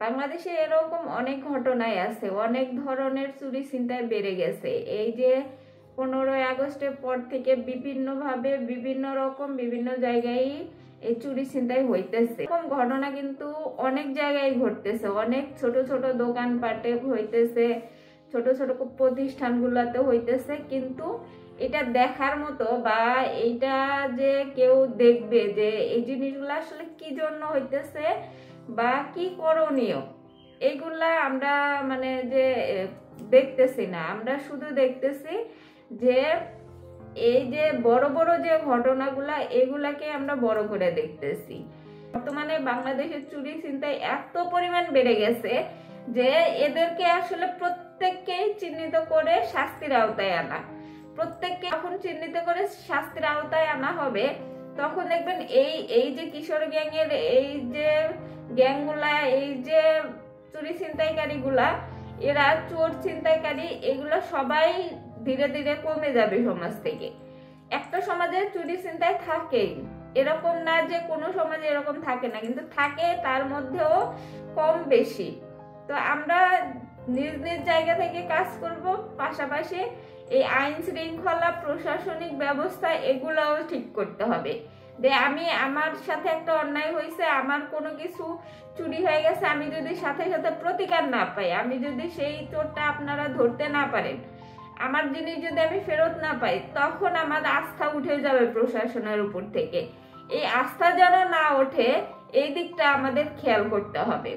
বাংলাদেশে এরকম অনেক ঘটনাই আছে, অনেক ধরনের চুরি ছিনতাই বেড়ে গেছে। এই যে 15ই আগস্টের পর থেকে বিভিন্নভাবে বিভিন্ন জায়গায় এই চুরি ছিনতাই হইতেছে। এরকম ঘটনা কিন্তু অনেক জায়গায় ঘটতেছে, অনেক ছোট ছোট দোকানপাটে হইতেছে, ছোট ছোট প্রতিষ্ঠানগুলোতে হইতেছে। কিন্তু এটা দেখার মতো বা এইটা যে কেউ দেখবে যে এই জিনিসগুলো আসলে কি জন্য হইতেছে বা কি করণীয়, এইগুলা আমরা মানে যে দেখতেছি না, আমরা শুধু দেখতেছি যে এই যে বড় বড় যে ঘটনাগুলা এগুলাকে আমরা বড় করে দেখতেছি। বর্তমানে বাংলাদেশের চুরি ছিনতাই এত পরিমাণ বেড়ে গেছে যে এদেরকে আসলে প্রত্যেককেই চিহ্নিত করে শাস্তির আওতায় আনা, প্রত্যেককে যখন চিহ্নিত করে শাস্তির আওতায় আনা হবে তখন দেখবেন এই যে কিশোর গ্যাংয়ের এই যে গ্যাংগুলা, এই যে চুরি ছিনতাইকারী গুলা, এরা চোর ছিনতাইকারী, এগুলো সবাই ধীরে ধীরে কমে যাবে সমাজ থেকে। একটা সমাজে চুরি ছিনতাই থাকেই, এরকম না যে কোনো সমাজে এরকম থাকে না, কিন্তু থাকে, তার মধ্যেও কম বেশি। তো আমরা নিজ নিজ জায়গা থেকে কাজ করব, পাশাপাশি এই আইন শৃঙ্খলা প্রশাসনিক ব্যবস্থা এগুলাও ঠিক করতে হবে। যে আমার সাথে একটা অন্যায় হয়েছে, আমার কোনো কিছু চুরি হয়ে গেছে, আমি যদি সাথে সাথে প্রতিকার না পাই, আমি যদি সেই চোরটা আপনারা ধরতে না পারেন, আমার জিনিস যদি আমি ফেরত না পাই, তখন আমার আস্থা উঠে যাবে প্রশাসনের উপর থেকে। এই আস্থা যেন না ওঠে, এই দিকটা আমাদের খেয়াল করতে হবে।